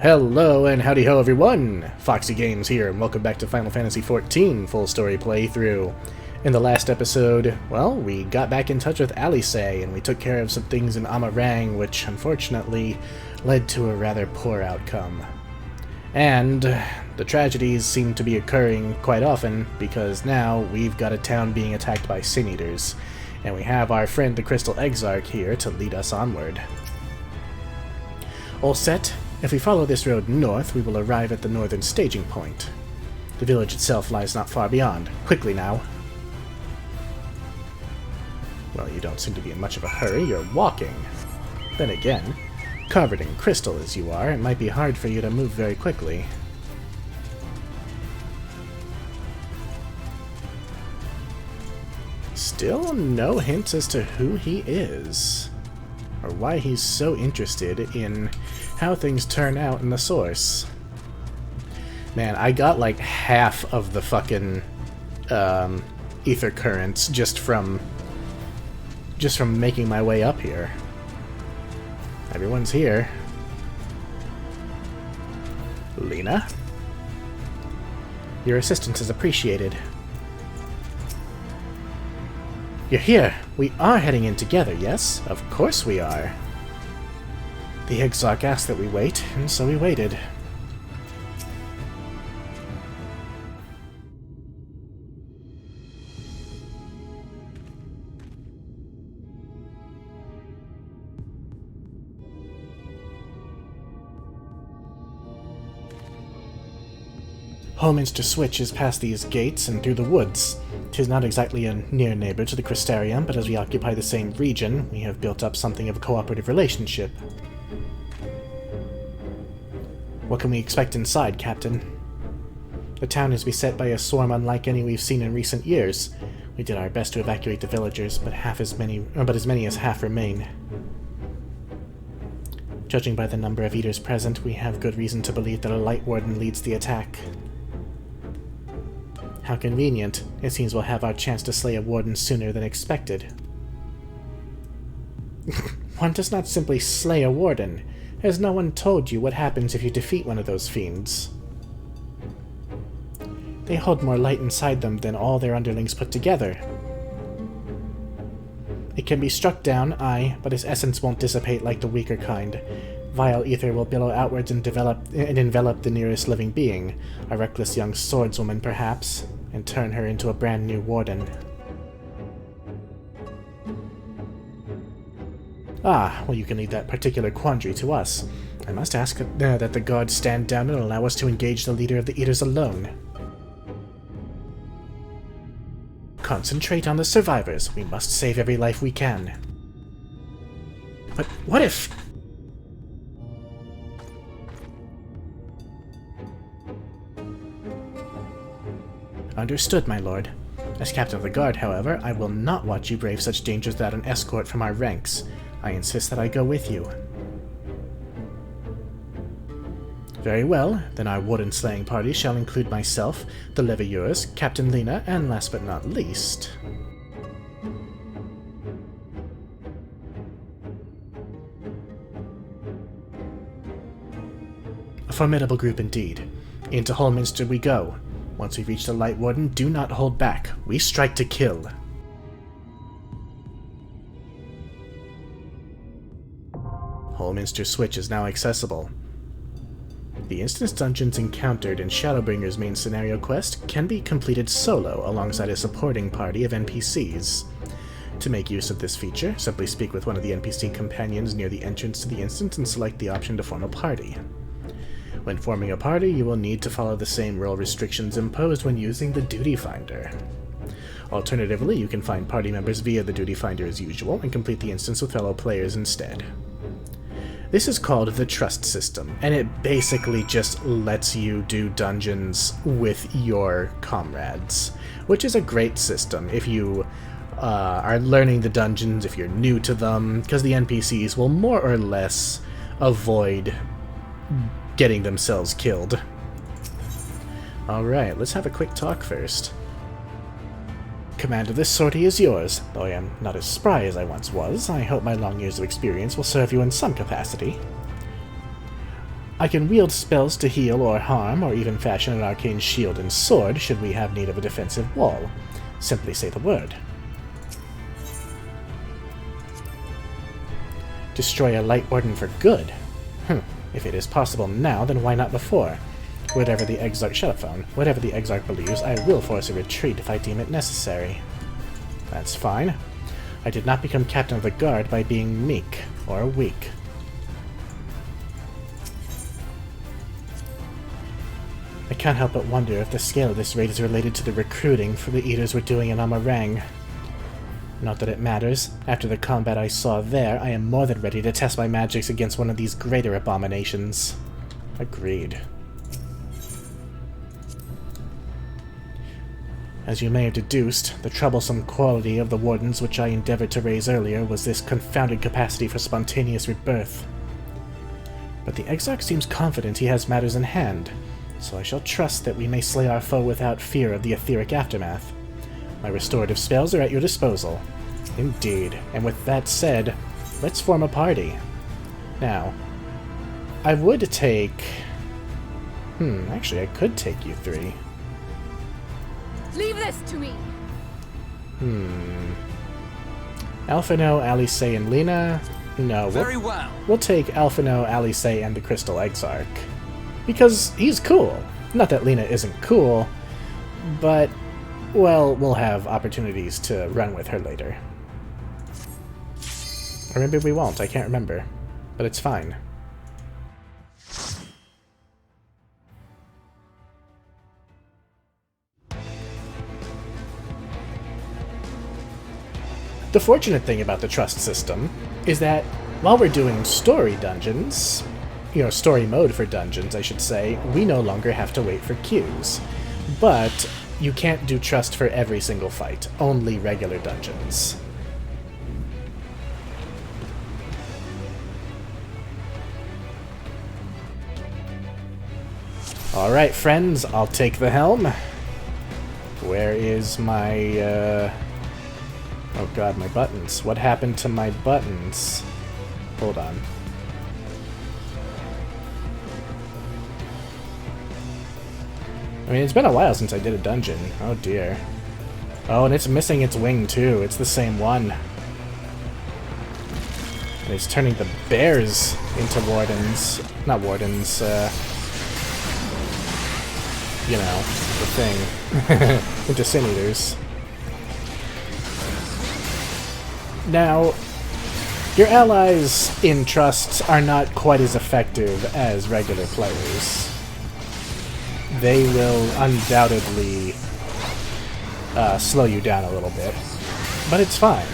Hello and howdy ho everyone! Foxy Games here and welcome back to Final Fantasy XIV full story playthrough. In the last episode, well, we got back in touch with Alice and we took care of some things in Amarang which unfortunately led to a rather poor outcome. And the tragedies seem to be occurring quite often because now we've got a town being attacked by Sin Eaters, and we have our friend the Crystal Exarch here to lead us onward. All set? If we follow this road north, we will arrive at the northern staging point. The village itself lies not far beyond. Quickly now. Well, you don't seem to be in much of a hurry. You're walking. Then again, covered in crystal as you are, it might be hard for you to move very quickly. Still no hints as to who he is, or why he's so interested in how things turn out in the source. Man, I got like half of the fucking ether currents just from making my way up here. Everyone's here. Lena? Your assistance is appreciated. You're here! We are heading in together, yes? Of course we are. The Exarch asked that we wait, and so we waited. Holminster Switch is past these gates and through the woods. 'Tis not exactly a near neighbor to the Crystarium, but as we occupy the same region, we have built up something of a cooperative relationship. What can we expect inside, Captain? The town is beset by a swarm unlike any we've seen in recent years. We did our best to evacuate the villagers, but as many as half remain. Judging by the number of eaters present, we have good reason to believe that a lightwarden leads the attack. How convenient. It seems we'll have our chance to slay a warden sooner than expected. One does not simply slay a warden. Has no one told you what happens if you defeat one of those fiends? They hold more light inside them than all their underlings put together. It can be struck down, aye, but its essence won't dissipate like the weaker kind. Vile ether will billow outwards and envelop the nearest living being, a reckless young swordswoman perhaps, and turn her into a brand new warden. Ah, well, you can leave that particular quandary to us. I must ask that the guards stand down and allow us to engage the leader of the Eaters alone. Concentrate on the survivors. We must save every life we can. But what if... Understood, my lord. As captain of the guard, however, I will not watch you brave such dangers without an escort from our ranks. I insist that I go with you. Very well, then our warden-slaying party shall include myself, the Leveilleurs, Captain Lena, and last but not least... A formidable group indeed. Into Holminster we go. Once we reach the Lightwarden, do not hold back. We strike to kill. Holminster Switch is now accessible. The instance dungeons encountered in Shadowbringer's main scenario quest can be completed solo alongside a supporting party of NPCs. To make use of this feature, simply speak with one of the NPC companions near the entrance to the instance and select the option to form a party. When forming a party, you will need to follow the same role restrictions imposed when using the Duty Finder. Alternatively, you can find party members via the Duty Finder as usual and complete the instance with fellow players instead. This is called the Trust System, and it basically just lets you do dungeons with your comrades, which is a great system if you are learning the dungeons, if you're new to them, because the NPCs will more or less avoid getting themselves killed. Alright, let's have a quick talk first. Command of this sortie is yours. Though I am not as spry as I once was, I hope my long years of experience will serve you in some capacity. I can wield spells to heal or harm, or even fashion an arcane shield and sword should we have need of a defensive wall. Simply say the word. Destroy a lightwarden for good. If it is possible now, then why not before? Whatever the Exarch... Shut up, phone. Whatever the Exarch believes, I will force a retreat if I deem it necessary. That's fine. I did not become captain of the guard by being meek or weak. I can't help but wonder if the scale of this raid is related to the recruiting for the Eaters we're doing in Amarang. Not that it matters. After the combat I saw there, I am more than ready to test my magics against one of these greater abominations. Agreed. As you may have deduced, the troublesome quality of the wardens which I endeavored to raise earlier was this confounded capacity for spontaneous rebirth. But the Exarch seems confident he has matters in hand, so I shall trust that we may slay our foe without fear of the etheric aftermath. My restorative spells are at your disposal. Indeed, and with that said, let's form a party. Now, I would take... actually I could take you three. Leave this to me! Alphino, Alice, and Lena? No, we'll take Alphino, Alice, and the Crystal Exarch. Because he's cool. Not that Lena isn't cool, but, well, we'll have opportunities to run with her later. Or maybe we won't, I can't remember. But it's fine. The fortunate thing about the trust system is that while we're doing story dungeons, story mode for dungeons, I should say, we no longer have to wait for queues. But you can't do trust for every single fight, only regular dungeons. Alright, friends, I'll take the helm. Where is my, Oh god, my buttons. What happened to my buttons? Hold on. I mean, it's been a while since I did a dungeon. Oh dear. Oh, and it's missing its wing too. It's the same one. And it's turning the bears into wardens. Not wardens, you know, the thing. Into sin eaters. Now, your allies in Trust are not quite as effective as regular players. They will undoubtedly slow you down a little bit, but it's fine.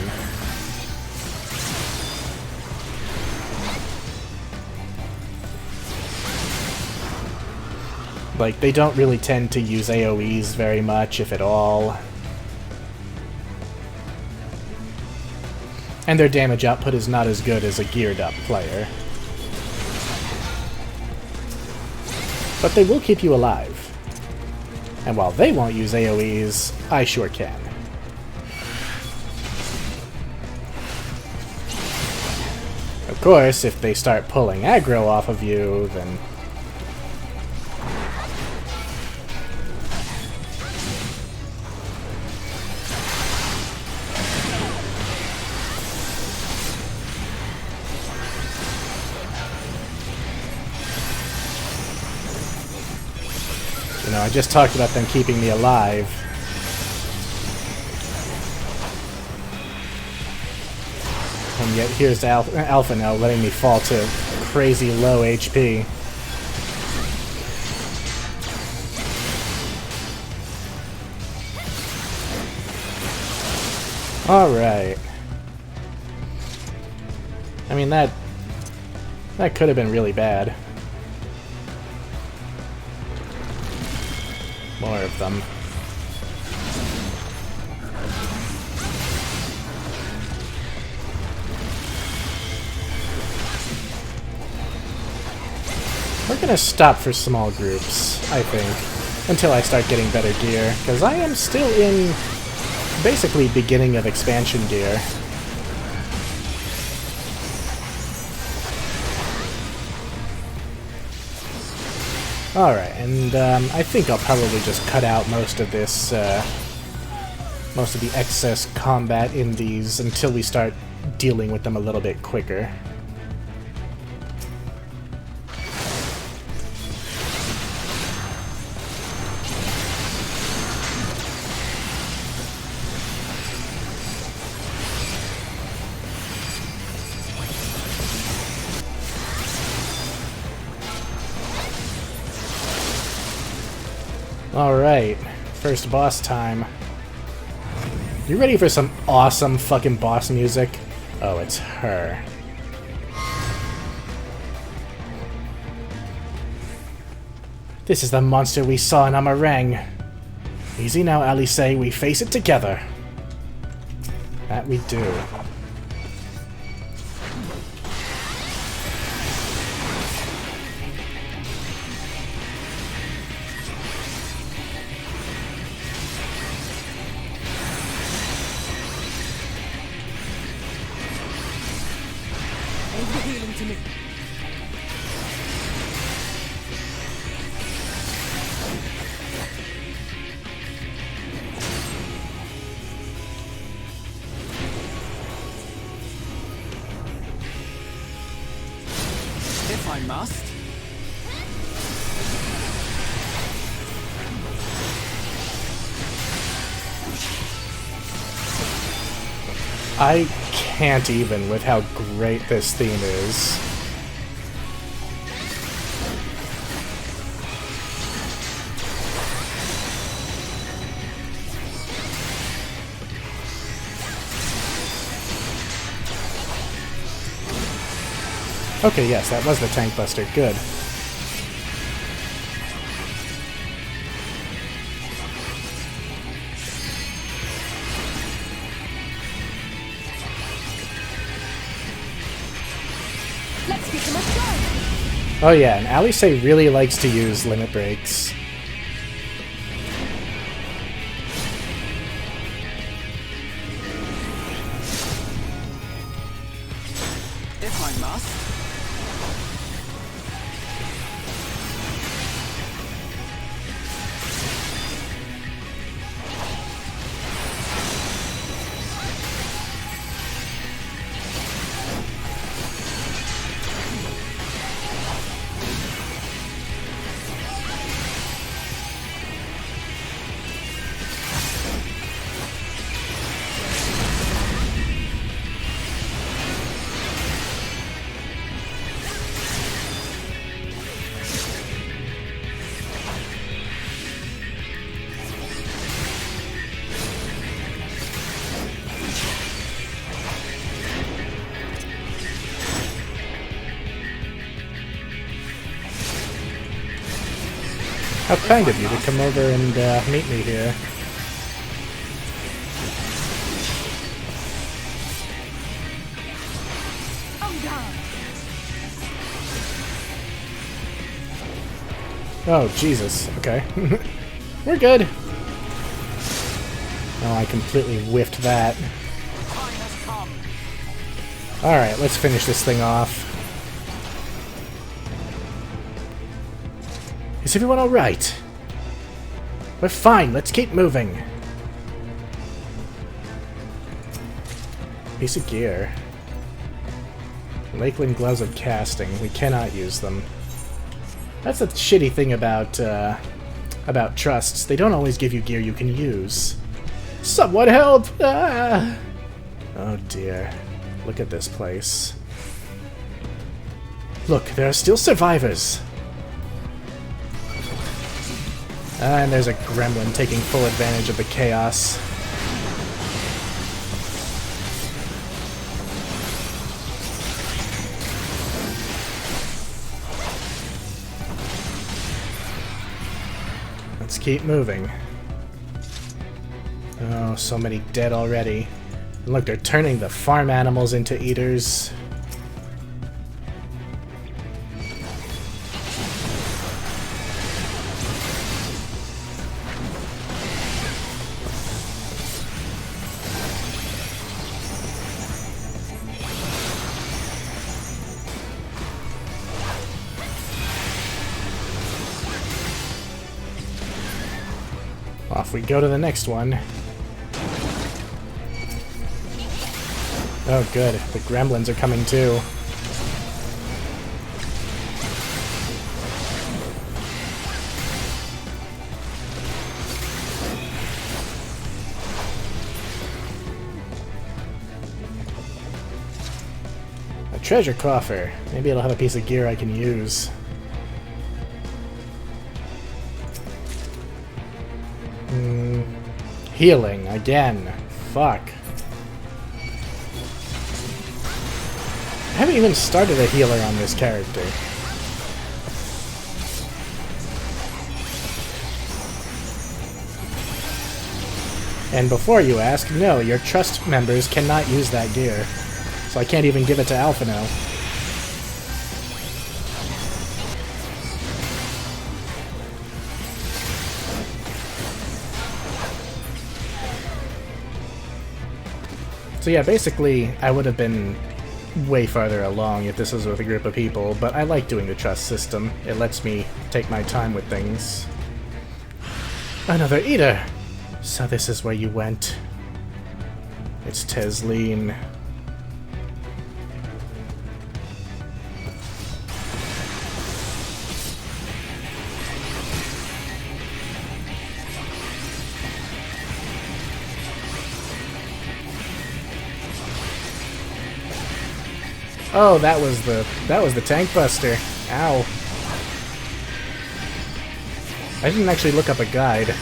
Like, they don't really tend to use AoEs very much, if at all. And their damage output is not as good as a geared up player. But they will keep you alive. And while they won't use AoEs, I sure can. Of course, if they start pulling aggro off of you, then... You know, I just talked about them keeping me alive. And yet here's Alpha now letting me fall to crazy low HP. Alright. I mean, that could have been really bad. More of them. We're gonna stop for small groups, I think, until I start getting better gear, because I am still in basically beginning of expansion gear. Alright, and I think I'll probably just cut out most of this, most of the excess combat in these until we start dealing with them a little bit quicker. Alright, first boss time. You ready for some awesome fucking boss music? Oh, it's her. This is the monster we saw in Amarang. Easy now, Alice, we face it together. That we do. If I must. I can't even with how great this theme is. Okay, yes, that was the tank buster. Good. Let's give them a try. Oh yeah, and Alice really likes to use limit breaks. If I must. How kind of you to come over and meet me here. I'm down. Oh, Jesus. Okay. We're good. Oh, I completely whiffed that. Alright, let's finish this thing off. Is everyone alright? We're fine, let's keep moving. Piece of gear. Lakeland gloves of casting. We cannot use them. That's the shitty thing about trusts. They don't always give you gear you can use. Someone help! Ah! Oh dear. Look at this place. Look, there are still survivors. And there's a gremlin taking full advantage of the chaos. Let's keep moving. Oh, so many dead already. And look, they're turning the farm animals into eaters. Off we go to the next one. Oh good, the gremlins are coming too. A treasure coffer. Maybe it'll have a piece of gear I can use. Healing again. Fuck. I haven't even started a healer on this character. And before you ask, no, your trust members cannot use that gear. So I can't even give it to Alpha now. So yeah, basically, I would have been way farther along if this was with a group of people, but I like doing the trust system. It lets me take my time with things. Another eater! So this is where you went. It's Tesleen. Oh, that was the tank buster. Ow. I didn't actually look up a guide.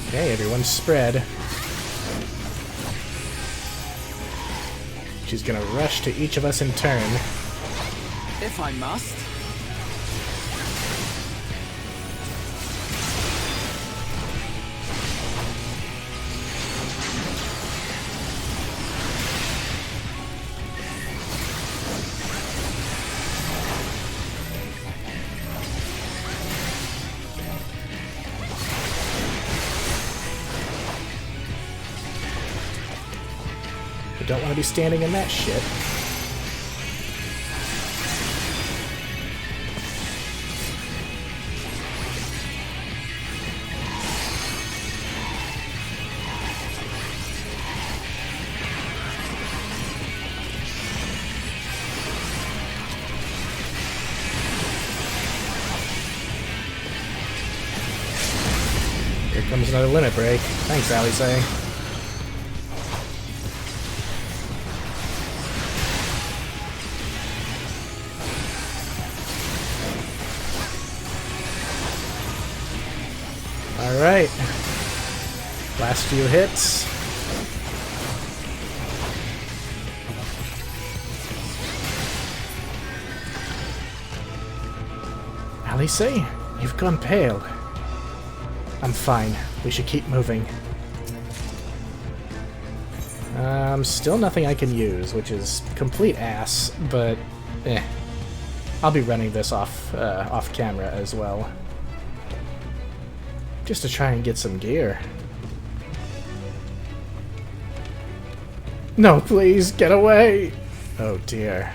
Okay, everyone spread. She's gonna rush to each of us in turn. If I must. I don't want to be standing in that shit. Here comes another limit break. Thanks, Alice. Alright. Last few hits. Alice, you've gone pale. I'm fine. We should keep moving. Still nothing I can use, which is complete ass, but eh. I'll be running this off camera as well. Just to try and get some gear. No, please, get away! Oh dear.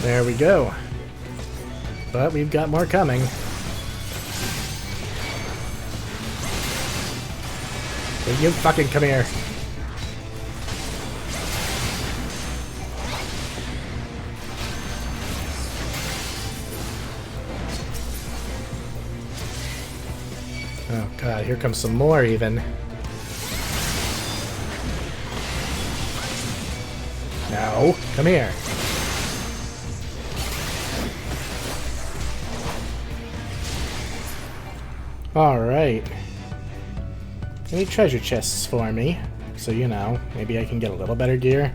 There we go. But we've got more coming. Will you fucking come here? Oh god, here comes some more even. No, come here. Alright. Any treasure chests for me? So, you know, maybe I can get a little better gear?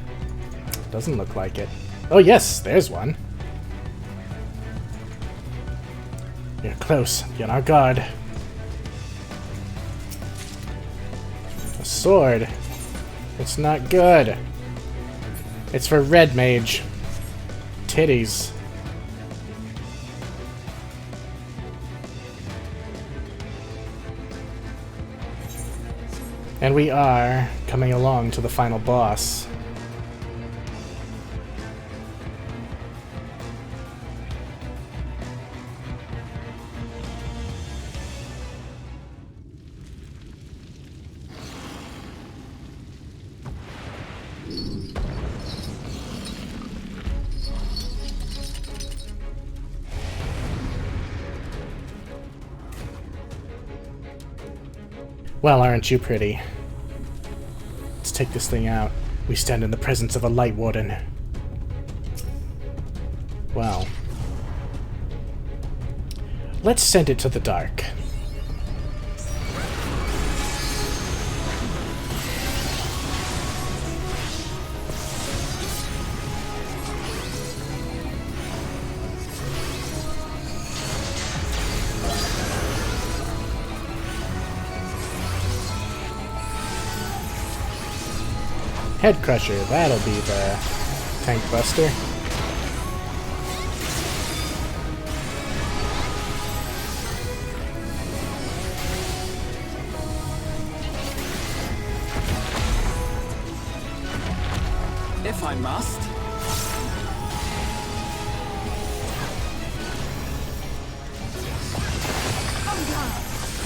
Doesn't look like it. Oh yes, there's one. You're close. Be on our guard. A sword. It's not good. It's for red mage. Titties. And we are coming along to the final boss. Well, aren't you pretty? Let's take this thing out. We stand in the presence of a lightwarden. Well. Let's send it to the dark. Head Crusher, that'll be the tank buster. If I must.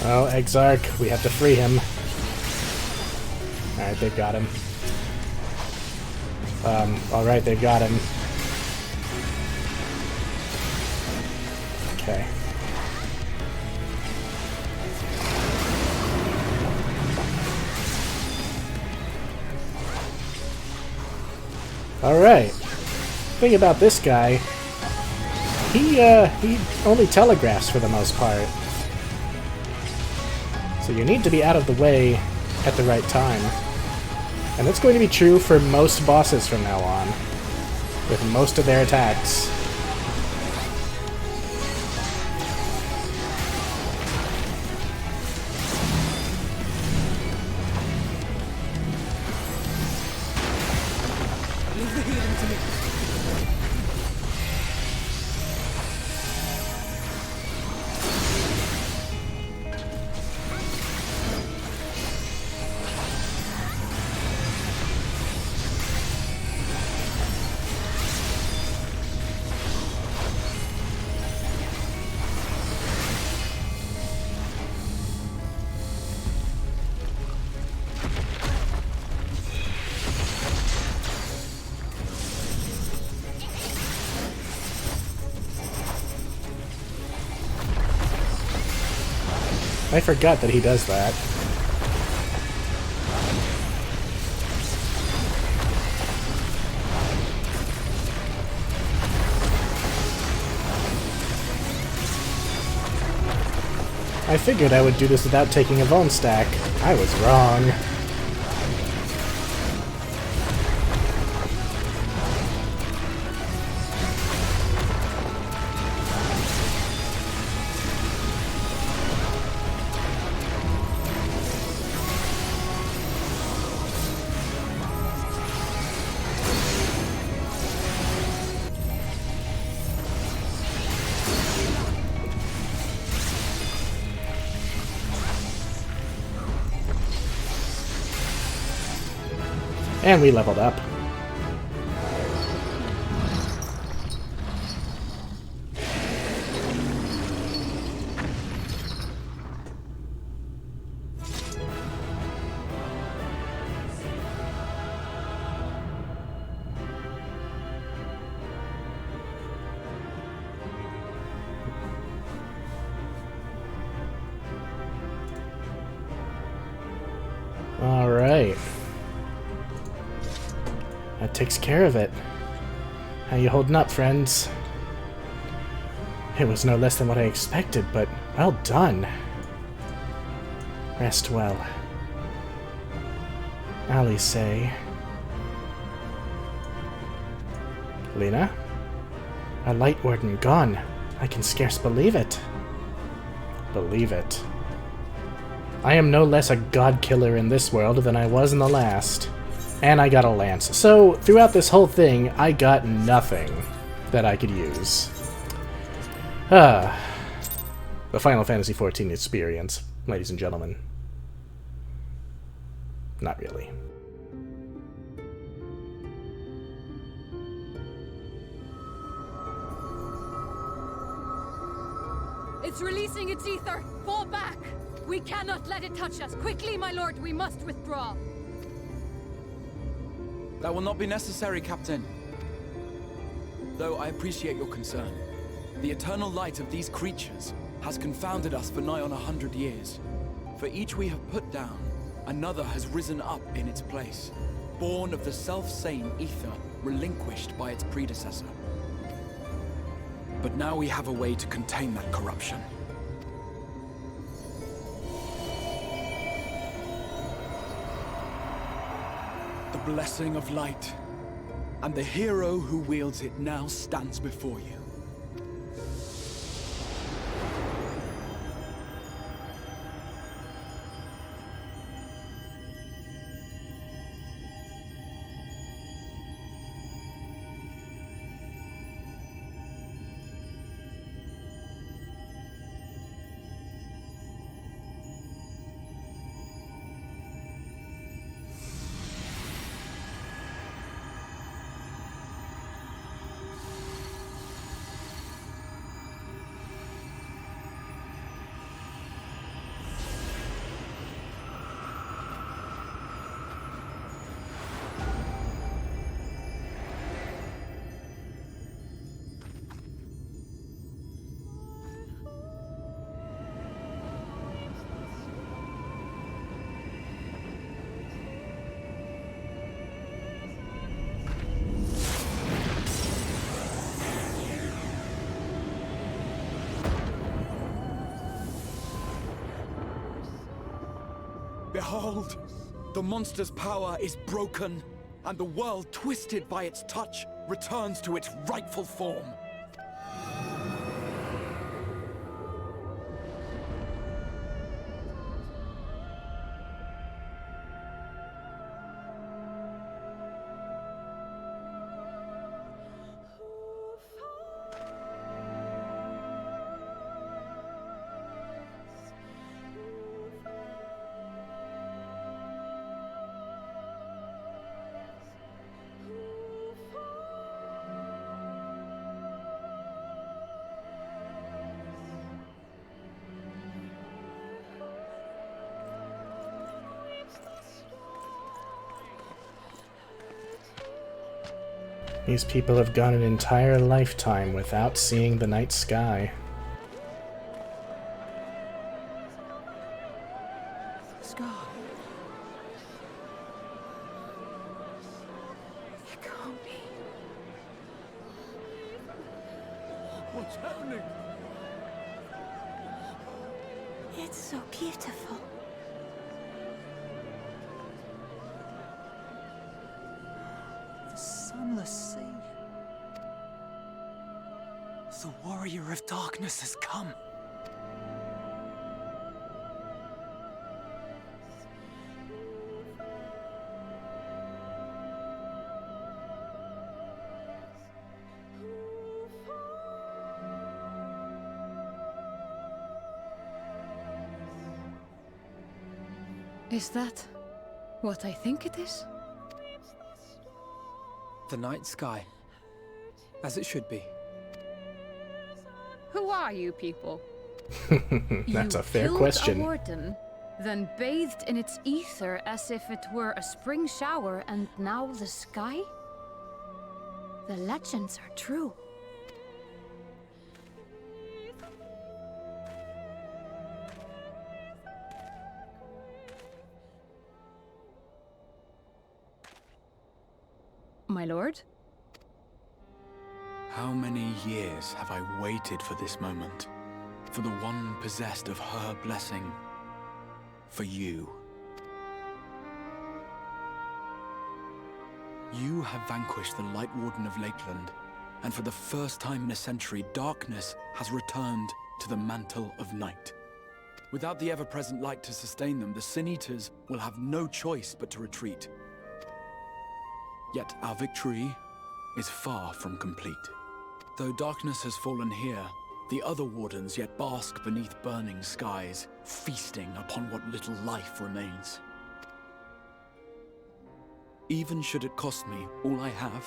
Oh, Exarch, we have to free him. Alright, they've got him. Alright, they got him. Okay. Alright. Thing about this guy, he only telegraphs for the most part. So you need to be out of the way at the right time. And that's going to be true for most bosses from now on, with most of their attacks. Leave the healing to me. I forgot that he does that. I figured I would do this without taking a bone stack. I was wrong. And we leveled up. All right. That takes care of it. How you holding up, friends? It was no less than what I expected, but well done. Rest well. Ali say. Lena? A lightwarden gone. I can scarce believe it. Believe it. I am no less a god killer in this world than I was in the last. And I got a lance. So, throughout this whole thing, I got nothing that I could use. The Final Fantasy XIV experience, ladies and gentlemen. Not really. It's releasing its ether! Fall back! We cannot let it touch us! Quickly, my lord, we must withdraw! That will not be necessary, Captain. Though I appreciate your concern. The eternal light of these creatures has confounded us for nigh on 100 years. For each we have put down, another has risen up in its place, born of the self-same ether relinquished by its predecessor. But now we have a way to contain that corruption. The blessing of light, and the hero who wields it now stands before you. Behold, the monster's power is broken, and the world, twisted by its touch, returns to its rightful form. These people have gone an entire lifetime without seeing the night sky. Scar. It can't be. What's happening? It's so beautiful. The sunless sea. The warrior of darkness has come. Is that what I think it is? The night sky. As it should be. Who are you people? That's You a fair killed question. a warden, then bathed in its ether as if it were a spring shower, and now the sky? The legends are true. My lord? How many years have I waited for this moment? For the one possessed of her blessing. For you. You have vanquished the lightwarden of Lakeland, and for the first time in a century, darkness has returned to the mantle of night. Without the ever-present light to sustain them, the Sin Eaters will have no choice but to retreat. Yet our victory is far from complete. Though darkness has fallen here, the other wardens yet bask beneath burning skies, feasting upon what little life remains. Even should it cost me all I have,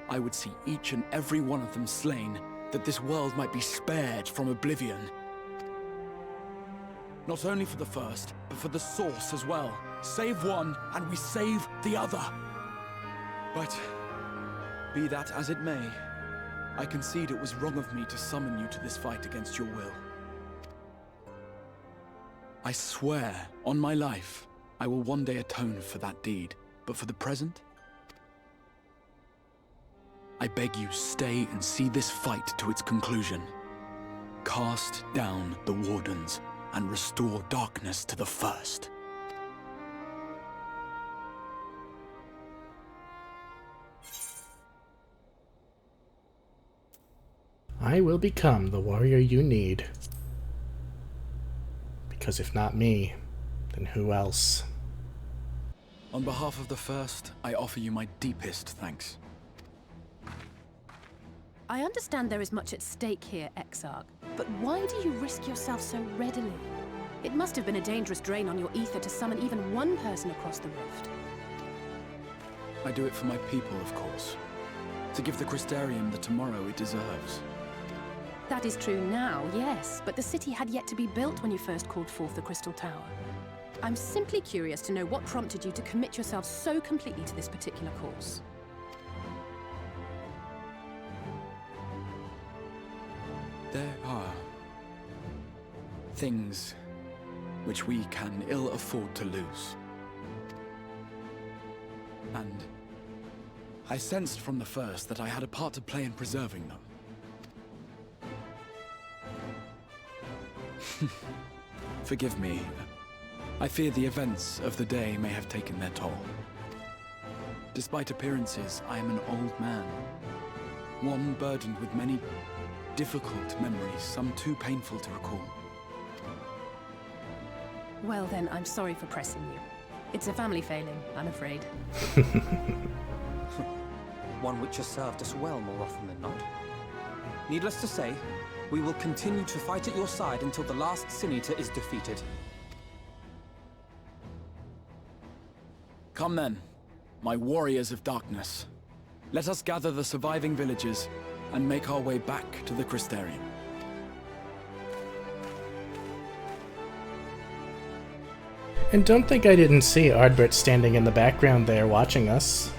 I would see each and every one of them slain, that this world might be spared from oblivion. Not only for the first, but for the source as well. Save one, and we save the other. But, be that as it may, I concede it was wrong of me to summon you to this fight against your will. I swear, on my life, I will one day atone for that deed. But for the present, I beg you stay and see this fight to its conclusion. Cast down the wardens and restore darkness to the first. I will become the warrior you need. Because if not me, then who else? On behalf of the first, I offer you my deepest thanks. I understand there is much at stake here, Exarch, but why do you risk yourself so readily? It must have been a dangerous drain on your ether to summon even one person across the rift. I do it for my people, of course. To give the Crystarium the tomorrow it deserves. That is true now, yes, but the city had yet to be built when you first called forth the Crystal Tower. I'm simply curious to know what prompted you to commit yourself so completely to this particular course. There are things which we can ill afford to lose. And I sensed from the first that I had a part to play in preserving them. Forgive me. I fear the events of the day may have taken their toll. Despite appearances, I am an old man. One burdened with many difficult memories, some too painful to recall. Well then, I'm sorry for pressing you. It's a family failing, I'm afraid. One which has served us well more often than not. Needless to say, we will continue to fight at your side until the last Sin Eater is defeated. Come then, my warriors of darkness. Let us gather the surviving villagers and make our way back to the Crystarium. And don't think I didn't see Ardbert standing in the background there watching us.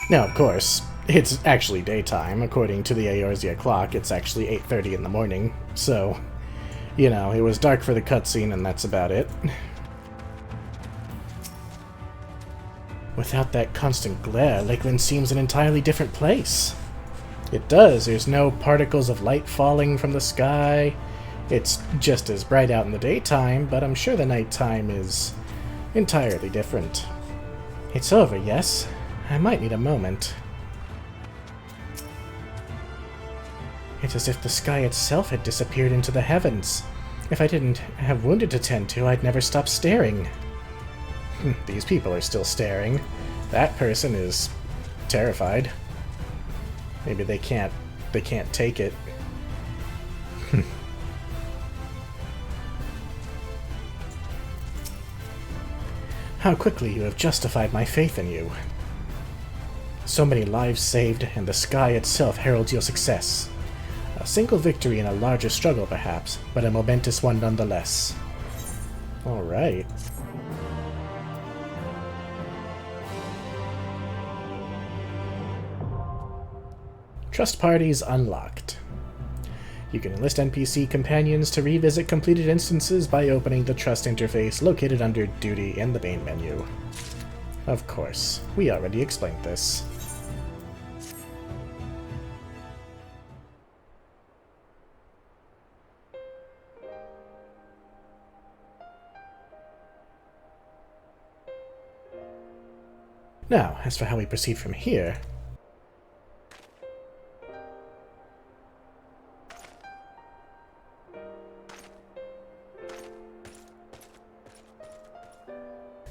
Now, of course, it's actually daytime. According to the Eorzea clock, it's actually 8:30 in the morning. So, you know, it was dark for the cutscene and that's about it. Without that constant glare, Lakeland seems an entirely different place. It does. There's no particles of light falling from the sky. It's just as bright out in the daytime, but I'm sure the nighttime is entirely different. It's over, yes? I might need a moment. It's as if the sky itself had disappeared into the heavens. If I didn't have Wounded to tend to, I'd never stop staring. These people are still staring. That person is terrified. Maybe they can't take it. How quickly you have justified my faith in you. So many lives saved, and the sky itself heralds your success. A single victory in a larger struggle, perhaps, but a momentous one nonetheless. Alright. Trust parties unlocked. You can enlist NPC companions to revisit completed instances by opening the Trust interface located under Duty in the main menu. Of course, we already explained this. Now, as for how we proceed from here...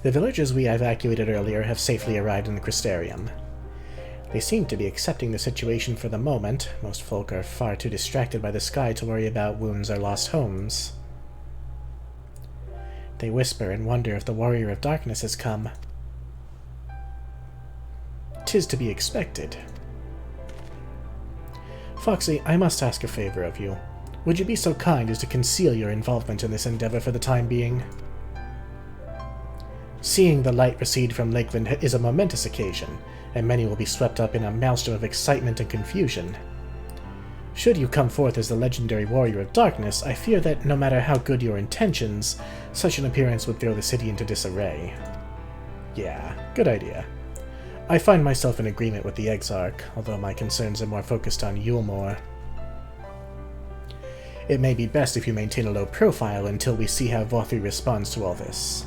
The villagers we evacuated earlier have safely arrived in the Crystarium. They seem to be accepting the situation for the moment. Most folk are far too distracted by the sky to worry about wounds or lost homes. They whisper and wonder if the Warrior of Darkness has come. 'Tis to be expected. Foxy, I must ask a favor of you. Would you be so kind as to conceal your involvement in this endeavor for the time being? Seeing the light recede from Lakeland is a momentous occasion, and many will be swept up in a maelstrom of excitement and confusion. Should you come forth as the legendary Warrior of Darkness, I fear that no matter how good your intentions, such an appearance would throw the city into disarray. Yeah, good idea. I find myself in agreement with the Exarch, although my concerns are more focused on Yulmore. It may be best if you maintain a low profile until we see how Vothri responds to all this.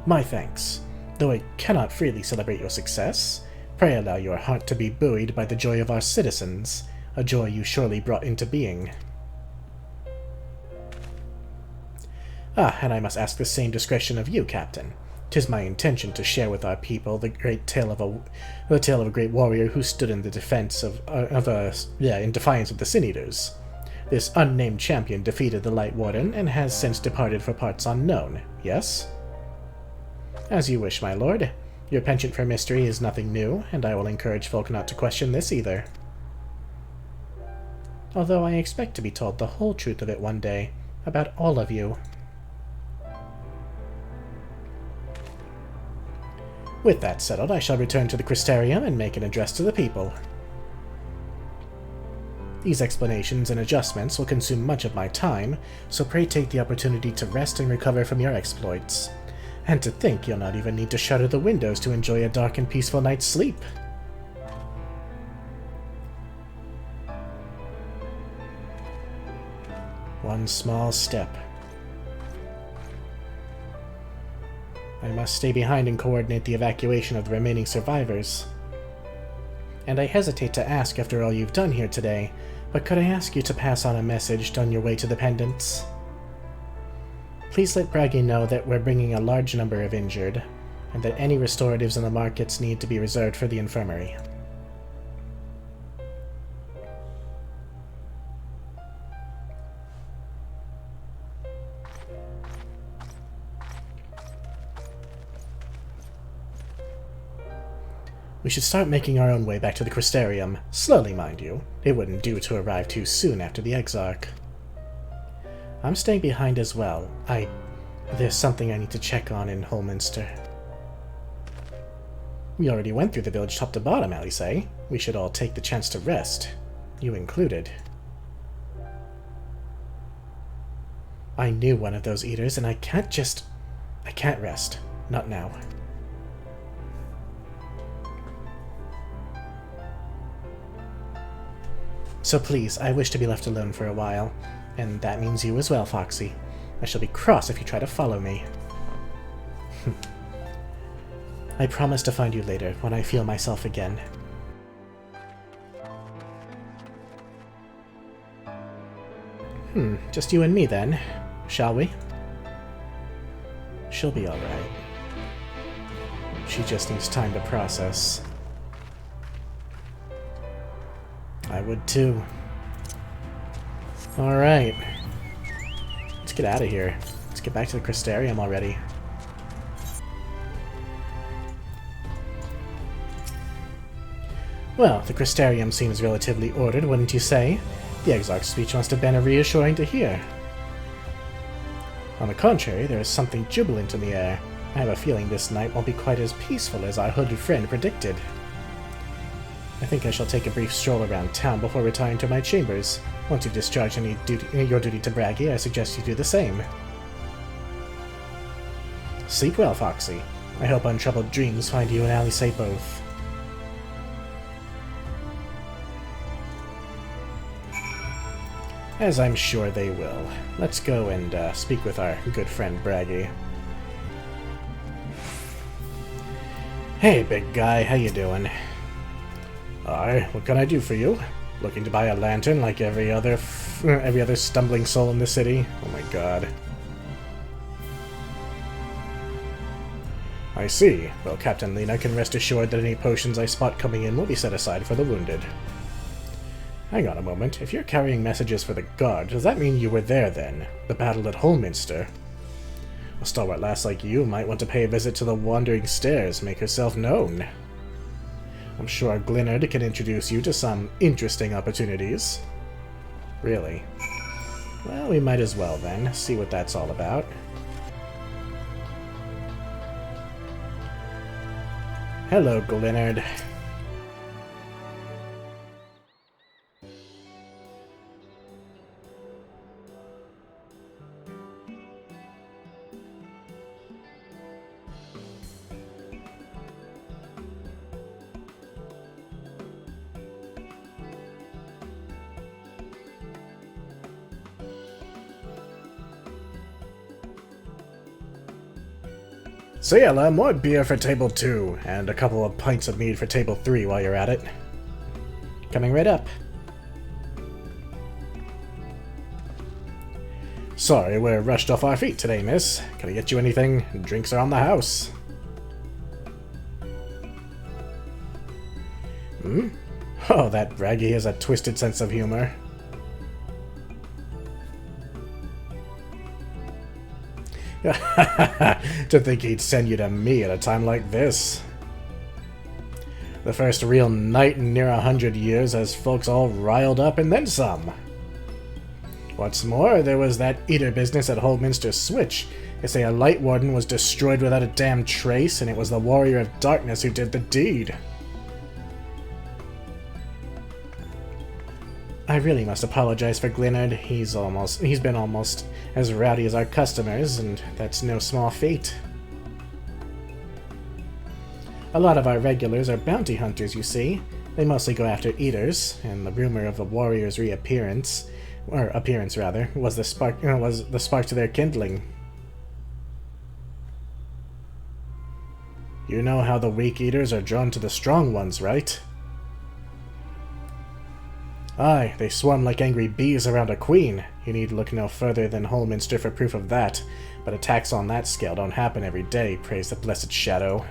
My thanks. Though I cannot freely celebrate your success, pray allow your heart to be buoyed by the joy of our citizens, a joy you surely brought into being. Ah, and I must ask the same discretion of you, Captain. 'Tis my intention to share with our people the tale of a great warrior who stood in the defense in defiance of the Sin Eaters. This unnamed champion defeated the Lightwarden and has since departed for parts unknown. Yes? As you wish, my lord. Your penchant for mystery is nothing new, and I will encourage folk not to question this either. Although I expect to be told the whole truth of it one day, about all of you. With that settled, I shall return to the Crystarium and make an address to the people. These explanations and adjustments will consume much of my time, so pray take the opportunity to rest and recover from your exploits. And to think you'll not even need to shutter the windows to enjoy a dark and peaceful night's sleep. One small step. I must stay behind and coordinate the evacuation of the remaining survivors. And I hesitate to ask after all you've done here today, but could I ask you to pass on a message on your way to the Pendants? Please let Bragi know that we're bringing a large number of injured, and that any restoratives in the markets need to be reserved for the infirmary. We should start making our own way back to the Crystarium. Slowly, mind you. It wouldn't do to arrive too soon after the Exarch. I'm staying behind as well. There's something I need to check on in Holminster. We already went through the village top to bottom, Alice. We should all take the chance to rest. You included. I knew one of those eaters, and I can't rest. Not now. So please, I wish to be left alone for a while. And that means you as well, Foxy. I shall be cross if you try to follow me. I promise to find you later, when I feel myself again. Just you and me then, shall we? She'll be alright. She just needs time to process. I would too. Alright. Let's get out of here. Let's get back to the Crystarium already. Well, the Crystarium seems relatively ordered, wouldn't you say? The Exarch's speech must have been reassuring to hear. On the contrary, there is something jubilant in the air. I have a feeling this night won't be quite as peaceful as our hooded friend predicted. I think I shall take a brief stroll around town before retiring to my chambers. Once you've discharged your duty to Bragi, I suggest you do the same. Sleep well, Foxy. I hope untroubled dreams find you and Alice both. As I'm sure they will. Let's go and speak with our good friend Bragi. Hey, big guy, how you doing? Aye, what can I do for you? Looking to buy a lantern like every other stumbling soul in the city? Oh my god. I see. Well, Captain Lena can rest assured that any potions I spot coming in will be set aside for the wounded. Hang on a moment. If you're carrying messages for the guard, does that mean you were there then? The battle at Holminster? A stalwart lass like you might want to pay a visit to the Wandering Stairs, make herself known. I'm sure Glynard can introduce you to some interesting opportunities. Really? Well, we might as well then, see what that's all about. Hello, Glynard. So yeah, more beer for table 2, and a couple of pints of mead for table 3 while you're at it. Coming right up. Sorry, we're rushed off our feet today, miss. Can I get you anything? Drinks are on the house. Hmm? Oh, that braggy has a twisted sense of humor. To think he'd send you to me at a time like this. The first real night in near 100 years has folks all riled up and then some. What's more, there was that eater business at Holminster Switch. They say a lightwarden was destroyed without a damn trace, and it was the Warrior of Darkness who did the deed. I really must apologize for Glynard. He's been almost as rowdy as our customers, and that's no small feat. A lot of our regulars are bounty hunters, you see. They mostly go after eaters, and the rumor of the warrior's reappearance, or appearance rather, was the spark to their kindling. You know how the weak eaters are drawn to the strong ones, right? Aye, they swarm like angry bees around a queen. You need look no further than Holminster for proof of that, but attacks on that scale don't happen every day, praise the blessed shadow.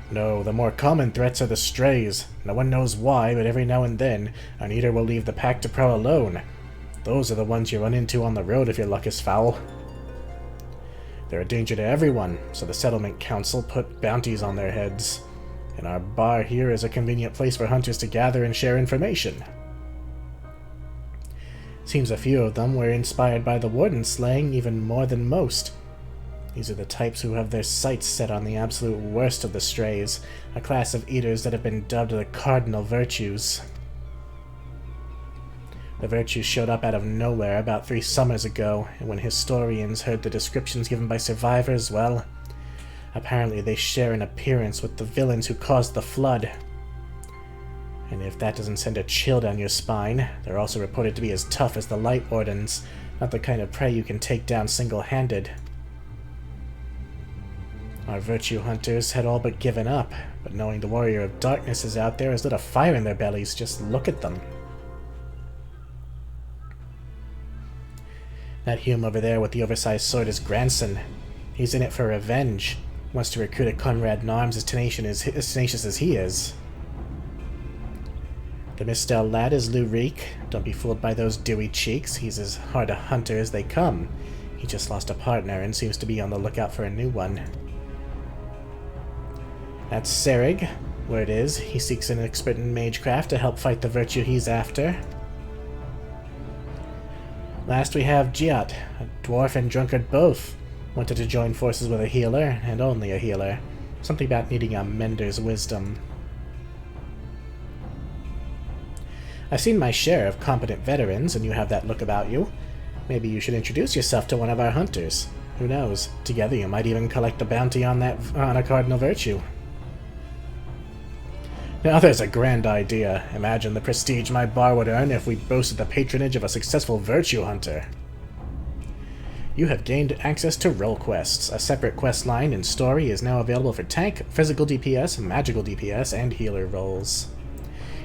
No, the more common threats are the strays. No one knows why, but every now and then, an eater will leave the pack to prowl alone. Those are the ones you run into on the road if your luck is foul. They're a danger to everyone, so the settlement council put bounties on their heads. And our bar here is a convenient place for hunters to gather and share information. Seems a few of them were inspired by the warden slaying even more than most. These are the types who have their sights set on the absolute worst of the strays, a class of eaters that have been dubbed the cardinal virtues. The virtues showed up out of nowhere about 3 summers ago, and when historians heard the descriptions given by survivors, well, apparently they share an appearance with the villains who caused the flood. And if that doesn't send a chill down your spine, they're also reported to be as tough as the lightwardens, not the kind of prey you can take down single-handed. Our virtue hunters had all but given up, but knowing the Warrior of Darkness is out there has lit a fire in their bellies. Just look at them. That Hume over there with the oversized sword is Granson. He's in it for revenge. Wants to recruit a comrade in arms as tenacious as he is. The Mistel lad is Lurik. Don't be fooled by those dewy cheeks. He's as hard a hunter as they come. He just lost a partner and seems to be on the lookout for a new one. That's Serig. Word is, he seeks an expert in magecraft to help fight the virtue he's after. Last we have Giat, a dwarf and drunkard both. Wanted to join forces with a healer, and only a healer. Something about needing a mender's wisdom. I've seen my share of competent veterans, and you have that look about you. Maybe you should introduce yourself to one of our hunters. Who knows? Together you might even collect the bounty on a cardinal virtue. Now there's a grand idea. Imagine the prestige my bar would earn if we boasted the patronage of a successful virtue hunter. You have gained access to role quests. A separate quest line in story is now available for tank, physical DPS, magical DPS, and healer roles.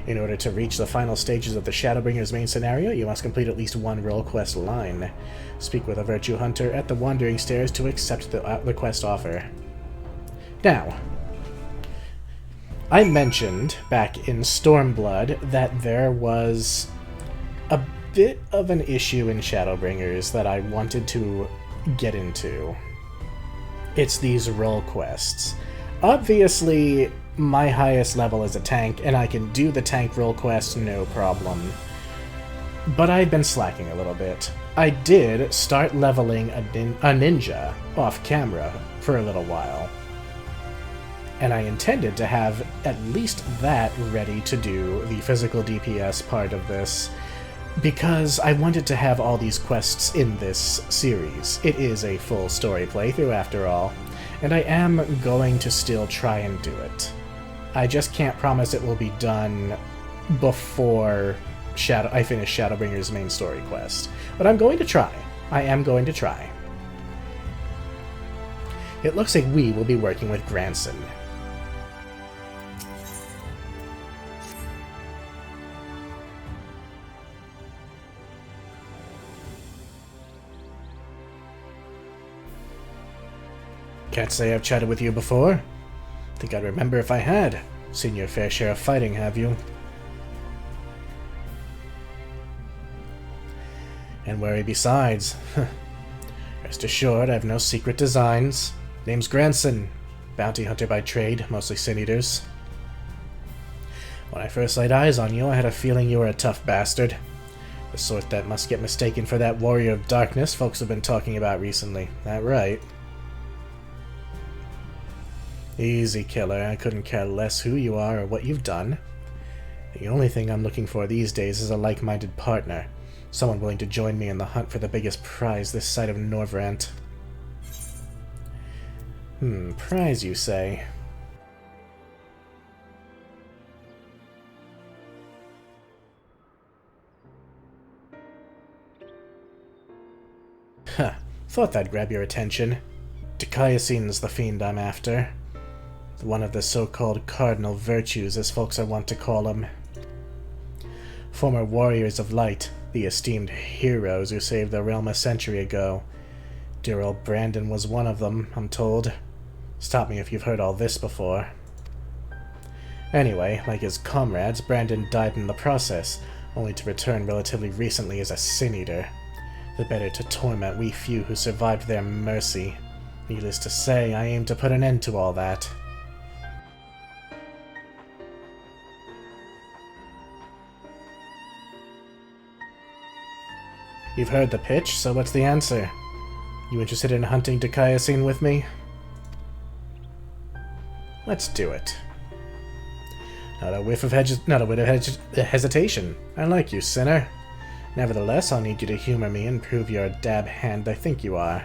In order to reach the final stages of the Shadowbringers main scenario, you must complete at least one role quest line. Speak with a Virtue Hunter at the Wandering Stairs to accept the quest offer. Now, I mentioned back in Stormblood that there was a bit of an issue in Shadowbringers that I wanted to get into. It's these role quests. Obviously, my highest level is a tank, and I can do the tank role quest no problem. But I've been slacking a little bit. I did start leveling a ninja off camera for a little while. And I intended to have at least that ready to do the physical DPS part of this, because I wanted to have all these quests in this series. It is a full story playthrough after all, and I am going to still try and do it. I just can't promise it will be done before I finish Shadowbringer's main story quest. But I'm going to try. I am going to try. It looks like we will be working with Granson. Can't say I've chatted with you before. Think I'd remember if I had. Seen your fair share of fighting, have you? And wary besides. Rest assured, I've no secret designs. Name's Granson. Bounty hunter by trade, mostly sin-eaters. When I first laid eyes on you, I had a feeling you were a tough bastard. The sort that must get mistaken for that warrior of darkness folks have been talking about recently. That right? Easy, killer. I couldn't care less who you are or what you've done. The only thing I'm looking for these days is a like-minded partner. Someone willing to join me in the hunt for the biggest prize this side of Norvrant. Prize, you say? Huh. Thought that'd grab your attention. Dikaiasin's the fiend I'm after. One of the so-called cardinal virtues, as folks I want to call them. Former warriors of light, the esteemed heroes who saved the realm a century ago. Dear old Brandon was one of them, I'm told. Stop me if you've heard all this before. Anyway, like his comrades, Brandon died in the process, only to return relatively recently as a sin-eater. The better to torment we few who survived their mercy. Needless to say, I aim to put an end to all that. You've heard the pitch, so what's the answer? You interested in hunting Dikaiasin with me? Let's do it. Not a whiff of hesitation. I like you, sinner. Nevertheless, I'll need you to humor me and prove you're a dab hand I think you are.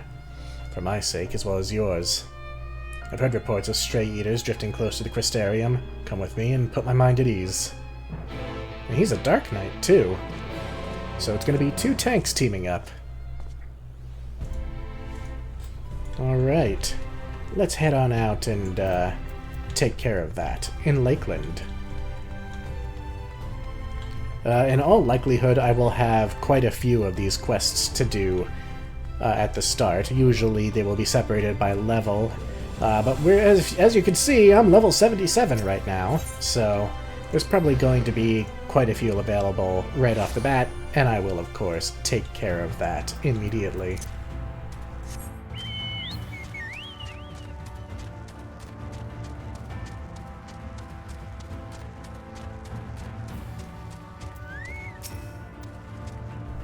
For my sake, as well as yours. I've heard reports of stray eaters drifting close to the Crystarium. Come with me and put my mind at ease. And he's a Dark Knight, too. So it's going to be two tanks teaming up. Alright. Let's head on out and take care of that in Lakeland. In all likelihood, I will have quite a few of these quests to do at the start. Usually they will be separated by level. But as you can see, I'm level 77 right now, so there's probably going to be quite a few available right off the bat, and I will, of course, take care of that immediately.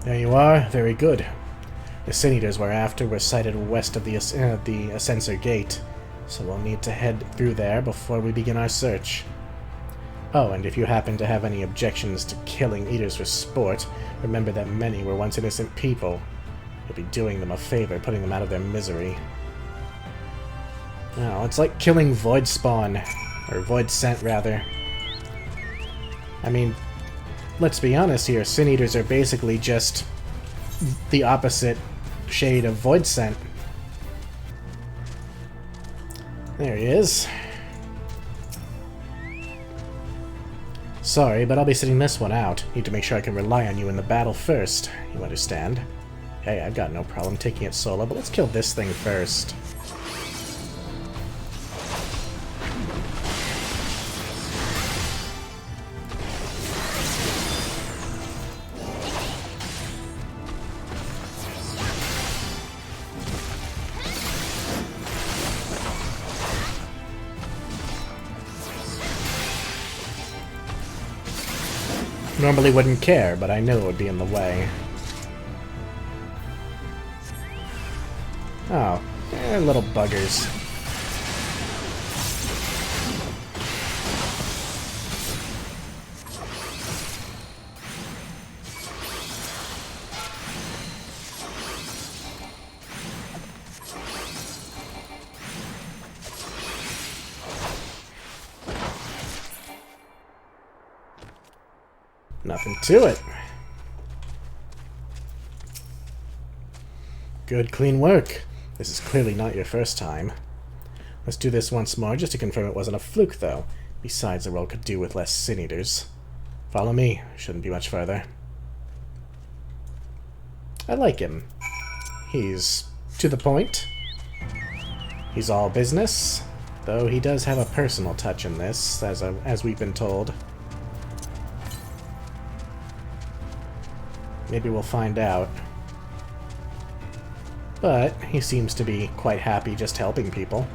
There you are. Very good. The sin-eaters we're after were sighted west of the Ascensor Gate, so we'll need to head through there before we begin our search. Oh, and if you happen to have any objections to killing eaters for sport, remember that many were once innocent people. You'll be doing them a favor, putting them out of their misery. Oh, it's like killing Void Spawn, or Void Scent, rather. I mean, let's be honest here, Sin-Eaters are basically just the opposite shade of Void Scent. There he is. Sorry, but I'll be sitting this one out. Need to make sure I can rely on you in the battle first. You understand? Hey, I've got no problem taking it solo, but let's kill this thing first. Normally wouldn't care, but I knew it would be in the way. Oh, little buggers. Nothing to it. Good, clean work. This is clearly not your first time. Let's do this once more, just to confirm it wasn't a fluke, though. Besides, the world could do with less sin eaters. Follow me. Shouldn't be much further. I like him. He's to the point. He's all business, though he does have a personal touch in this, as we've been told. Maybe we'll find out. But he seems to be quite happy just helping people.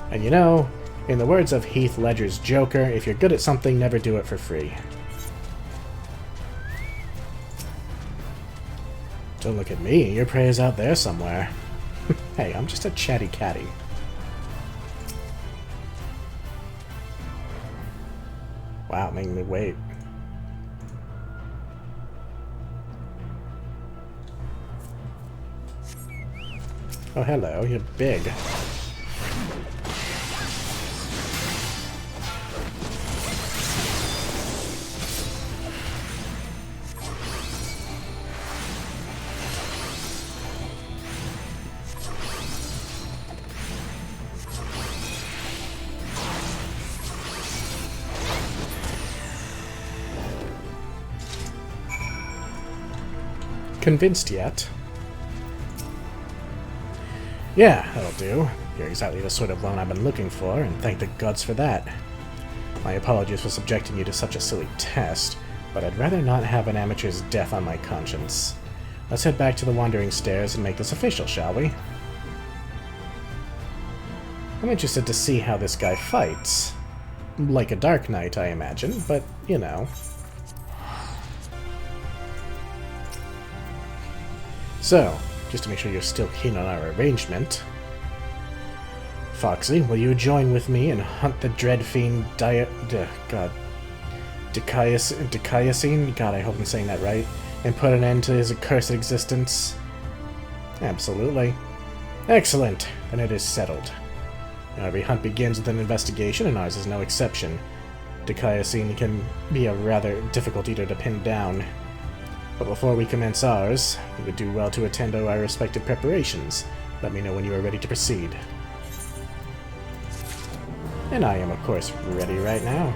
And you know, in the words of Heath Ledger's Joker, if you're good at something, never do it for free. Don't look at me, your prey is out there somewhere. Hey, I'm just a chatty catty. Wow, making me wait. Oh, hello, you're big. Convinced yet? Yeah, that'll do. You're exactly the sort of loan I've been looking for, and thank the gods for that. My apologies for subjecting you to such a silly test, but I'd rather not have an amateur's death on my conscience. Let's head back to the Wandering Stairs and make this official, shall we? I'm interested to see how this guy fights. Like a Dark Knight, I imagine, but, you know. So, just to make sure you're still keen on our arrangement. Foxy, will you join with me and hunt the dread fiend Dicayasine? God, I hope I'm saying that right. And put an end to his accursed existence? Absolutely. Excellent. Then it is settled. Now, every hunt begins with an investigation, and ours is no exception. Dicayasine can be a rather difficult eater to pin down. But before we commence ours, we would do well to attend to our respective preparations. Let me know when you are ready to proceed. And I am, of course, ready right now.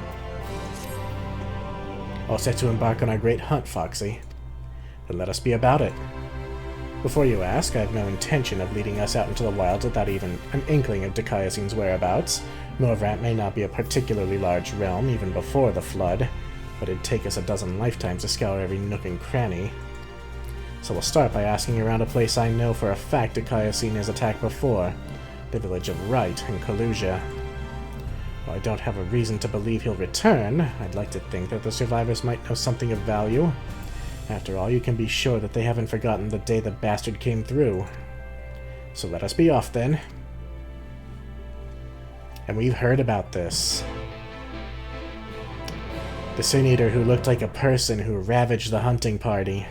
All set to embark on our great hunt, Foxy. Then let us be about it. Before you ask, I have no intention of leading us out into the wilds without even an inkling of Dicayasine's whereabouts. Norvrant may not be a particularly large realm even before the Flood, but it'd take us a dozen lifetimes to scour every nook and cranny. So we'll start by asking around a place I know for a fact Dicayasine has attacked before, the village of Wright in Kalusia. While I don't have a reason to believe he'll return, I'd like to think that the survivors might know something of value. After all, you can be sure that they haven't forgotten the day the bastard came through. So let us be off then. And we've heard about this. The Sin Eater who looked like a person who ravaged the hunting party.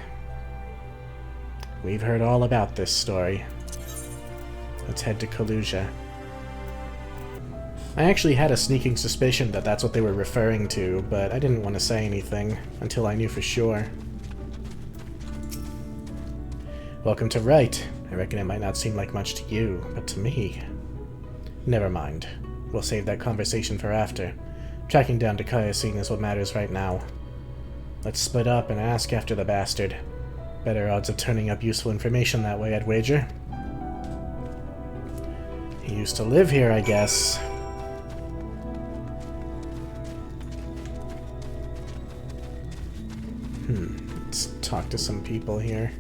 We've heard all about this story. Let's head to Kalusia. I actually had a sneaking suspicion that that's what they were referring to, but I didn't want to say anything until I knew for sure. Welcome to Wright. I reckon it might not seem like much to you, but to me... Never mind. We'll save that conversation for after. Tracking down Dikaiosine is what matters right now. Let's split up and ask after the bastard. Better odds of turning up useful information that way, I'd wager. He used to live here, I guess. Let's talk to some people here.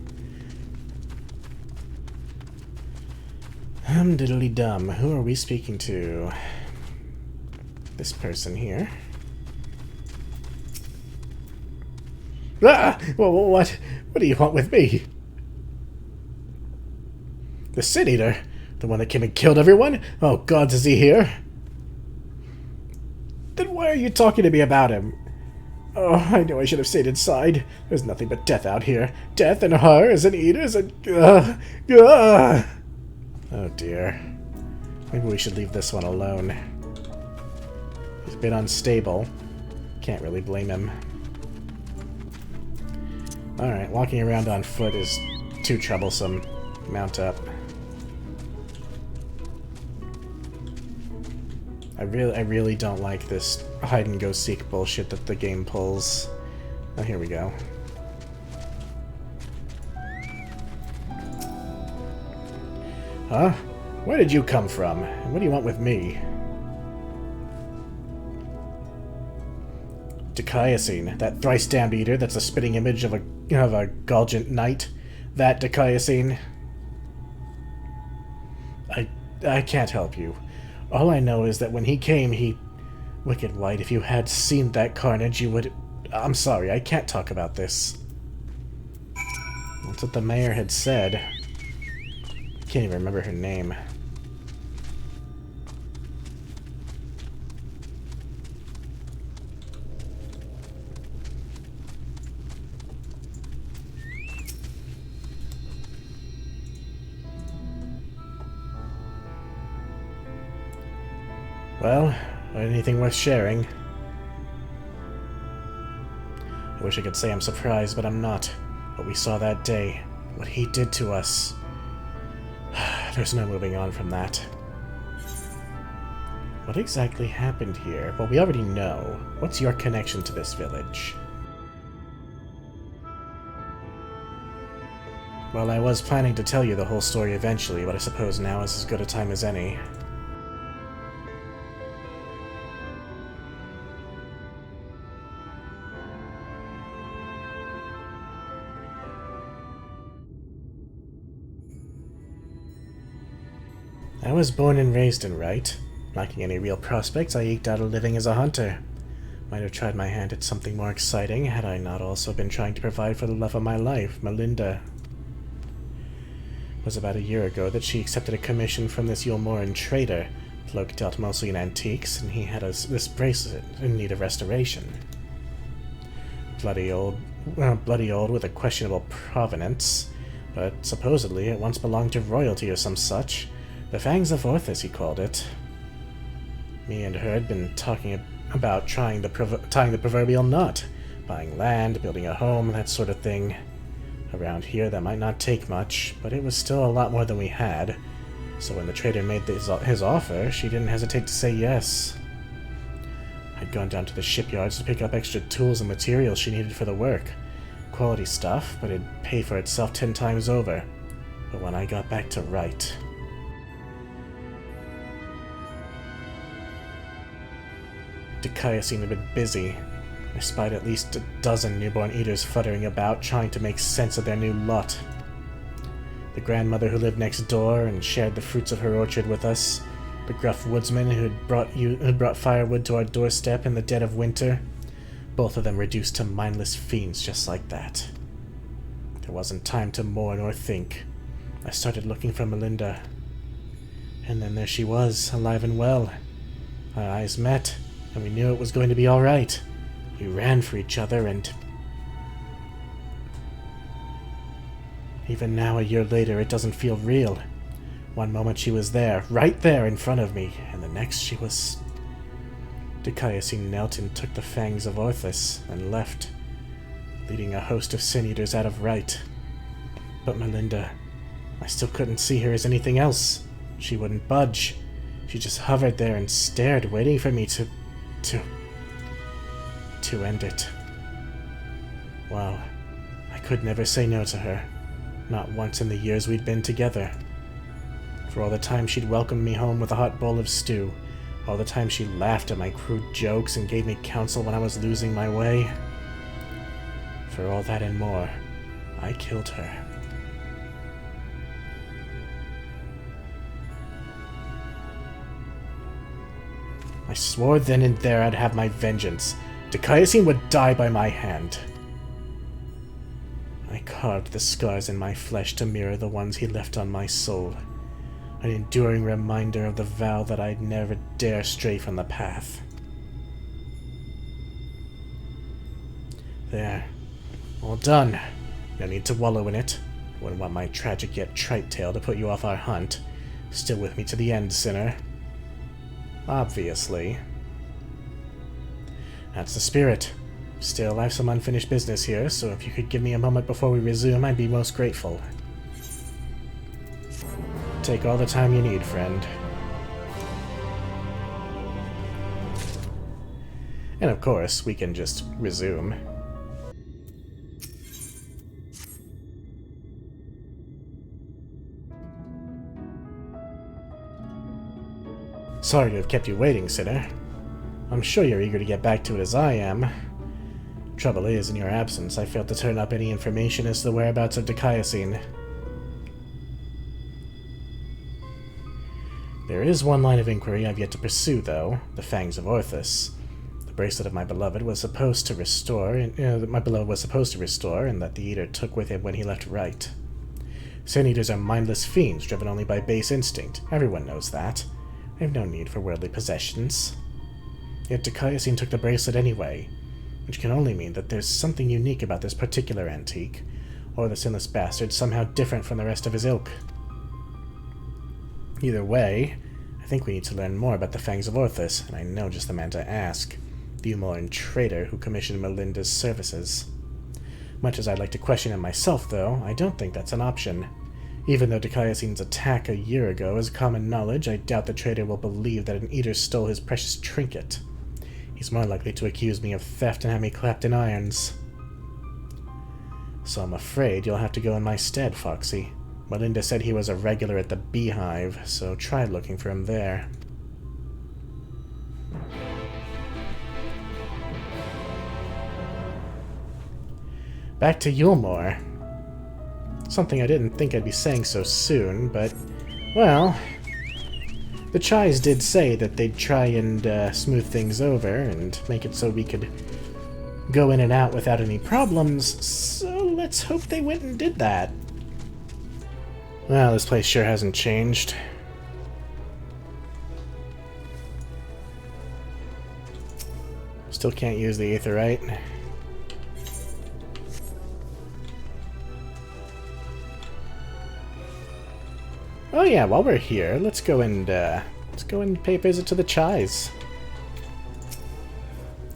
Diddly-dum. Who are we speaking to? This person here. Ah! What do you want with me? The Sin Eater? The one that came and killed everyone? Oh, gods, is he here? Then why are you talking to me about him? Oh, I know I should have stayed inside. There's nothing but death out here. Death and horrors and eaters and... Oh dear. Maybe we should leave this one alone. He's a bit unstable. Can't really blame him. Alright, walking around on foot is too troublesome. Mount up. I really don't like this hide-and-go-seek bullshit that the game pulls. Oh, here we go. Huh? Where did you come from? And what do you want with me? Dikaiosine, that thrice-damned eater that's a spitting image of a Galgant knight. That Dikaiosine. I can't help you. All I know is that when he came, he... Wicked White, if you had seen that carnage, you would... I'm sorry, I can't talk about this. That's what the mayor had said. I can't even remember her name. Well, anything worth sharing? I wish I could say I'm surprised, but I'm not. What we saw that day, what he did to us. There's no moving on from that. What exactly happened here? Well, we already know. What's your connection to this village? Well, I was planning to tell you the whole story eventually, but I suppose now is as good a time as any. I was born and raised in Wright. Lacking any real prospects, I eked out a living as a hunter. Might have tried my hand at something more exciting had I not also been trying to provide for the love of my life, Melinda. It was about a year ago that she accepted a commission from this Yulmoran trader. Bloke dealt mostly in antiques, and he had this bracelet in need of restoration. Bloody old with a questionable provenance, but supposedly it once belonged to royalty or some such. The Fangs of Orthus, he called it. Me and her had been talking about tying the proverbial knot. Buying land, building a home, that sort of thing. Around here that might not take much, but it was still a lot more than we had. So when the trader made his offer, she didn't hesitate to say yes. I'd gone down to the shipyards to pick up extra tools and materials she needed for the work. Quality stuff, but it'd pay for itself 10 times over. But when I got back to Wright... Dikaiosine had been busy. I spied at least a dozen newborn eaters fluttering about, trying to make sense of their new lot. The grandmother who lived next door and shared the fruits of her orchard with us. The gruff woodsman who had brought firewood to our doorstep in the dead of winter. Both of them reduced to mindless fiends just like that. There wasn't time to mourn or think. I started looking for Melinda. And then there she was, alive and well. Our eyes met, and we knew it was going to be all right. We ran for each other, and... even now, a year later, it doesn't feel real. One moment she was there, right there in front of me, and the next she was... Dikaiosine knelt and took the Fangs of Orthus, and left, leading a host of Sin-Eaters out of Wright. But Melinda... I still couldn't see her as anything else. She wouldn't budge. She just hovered there and stared, waiting for me to... to end it. Wow, I could never say no to her. Not once in the years we'd been together. For all the time she'd welcomed me home with a hot bowl of stew, all the time she laughed at my crude jokes and gave me counsel when I was losing my way. For all that and more, I killed her. I swore then and there I'd have my vengeance. Dikaiosine would die by my hand. I carved the scars in my flesh to mirror the ones he left on my soul. An enduring reminder of the vow that I'd never dare stray from the path. There. All done. No need to wallow in it. Wouldn't want my tragic yet trite tale to put you off our hunt. Still with me to the end, sinner. Obviously. That's the spirit. Still, I have some unfinished business here, so if you could give me a moment before we resume, I'd be most grateful. Take all the time you need, friend. And of course, we can just resume. Sorry to have kept you waiting, sinner. I'm sure you're eager to get back to it as I am. Trouble is, in your absence, I failed to turn up any information as to the whereabouts of Dikaiosine. There is one line of inquiry I've yet to pursue, though. The Fangs of Orthus. The bracelet of my beloved was supposed to restore, and that the Eater took with him when he left Right. Sin Eaters are mindless fiends, driven only by base instinct. Everyone knows that. I have no need for worldly possessions. Yet Dikaiosine took the bracelet anyway, which can only mean that there's something unique about this particular antique, or the sinless bastard somehow different from the rest of his ilk. Either way, I think we need to learn more about the Fangs of Orthus, and I know just the man to ask, the Umoran traitor who commissioned Melinda's services. Much as I'd like to question him myself, though, I don't think that's an option. Even though Dikaiosine's attack a year ago is common knowledge, I doubt the traitor will believe that an Eater stole his precious trinket. He's more likely to accuse me of theft and have me clapped in irons. So I'm afraid you'll have to go in my stead, Foxy. Melinda said he was a regular at the Beehive, so try looking for him there. Back to Yulmore. Something I didn't think I'd be saying so soon, but, well, the Chais did say that they'd try and smooth things over and make it so we could go in and out without any problems, so let's hope they went and did that. Well, this place sure hasn't changed. Still can't use the aetherite. Oh yeah, while we're here, let's go and pay a visit to the Chais.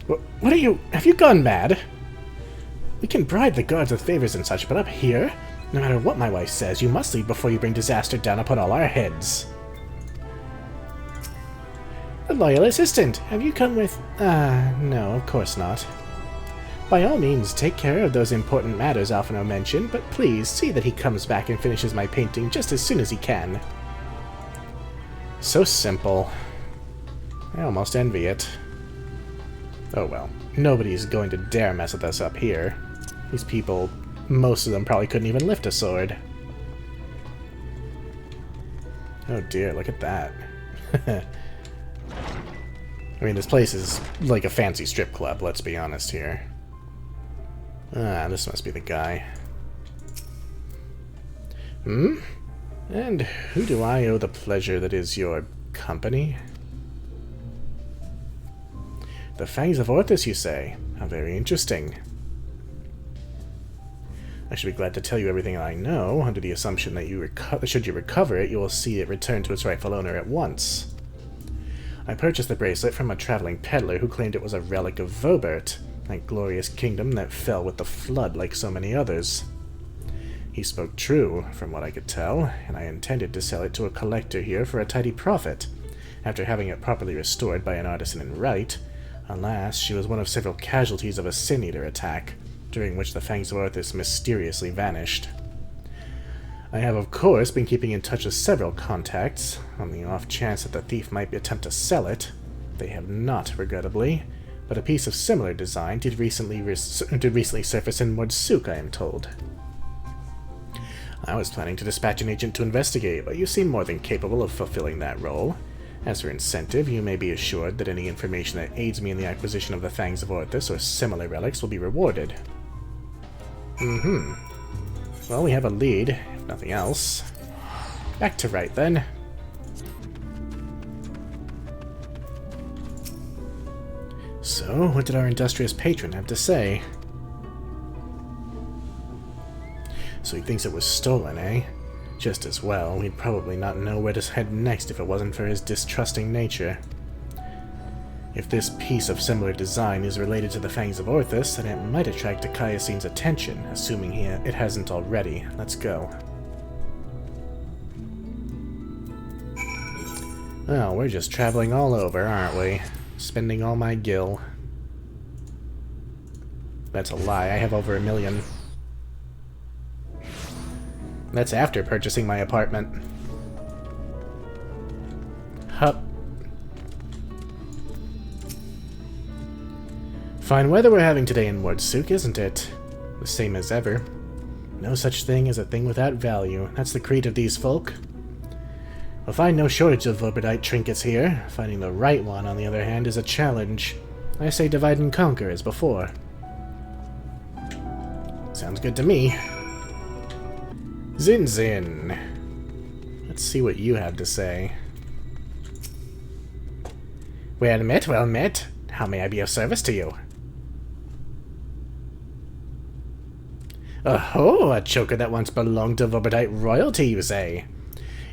What are you? Have you gone mad? We can bribe the guards with favors and such, but up here, no matter what my wife says, you must leave before you bring disaster down upon all our heads. A loyal assistant, have you come with... no, of course not. By all means, take care of those important matters Alphino mentioned, but please see that he comes back and finishes my painting just as soon as he can. So simple. I almost envy it. Oh well, nobody's going to dare mess with us up here. These people, most of them probably couldn't even lift a sword. Oh dear, look at that. I mean, this place is like a fancy strip club, let's be honest here. Ah, this must be the guy. Hmm? And who do I owe the pleasure that is your company? The Fangs of Orthus, you say? How very interesting. I should be glad to tell you everything I know, under the assumption that should you recover it, you will see it return to its rightful owner at once. I purchased the bracelet from a traveling peddler who claimed it was a relic of Vobert, that glorious kingdom that fell with the flood like so many others. He spoke true, from what I could tell, and I intended to sell it to a collector here for a tidy profit. After having it properly restored by an artisan in Right, Alas, she was one of several casualties of a Sin Eater attack, during which the Fangs of Orthus mysteriously vanished. I have, of course, been keeping in touch with several contacts, on the off chance that the thief might attempt to sell it. They have not, regrettably, but a piece of similar design did recently surface in Mordsuk, I am told. I was planning to dispatch an agent to investigate, but you seem more than capable of fulfilling that role. As for incentive, you may be assured that any information that aids me in the acquisition of the Fangs of Orthus or similar relics will be rewarded. Well, we have a lead, if nothing else. Back to right, then. So, what did our industrious patron have to say? So he thinks it was stolen, eh? Just as well, we'd probably not know where to head next if it wasn't for his distrusting nature. If this piece of similar design is related to the Fangs of Orthus, then it might attract Dikaiasin's attention, assuming it hasn't already. Let's go. Well, we're just traveling all over, aren't we? Spending all my gil. That's a lie, I have over 1 million. That's after purchasing my apartment. Hup. Fine weather we're having today in Mordsuk, isn't it? The same as ever. No such thing as a thing without value. That's the creed of these folk. We'll find no shortage of Vorberdite trinkets here. Finding the right one, on the other hand, is a challenge. I say divide and conquer as before. Sounds good to me. Zin Zin. Let's see what you have to say. Well met, well met. How may I be of service to you? Oh, a choker that once belonged to Vorberdite royalty, you say?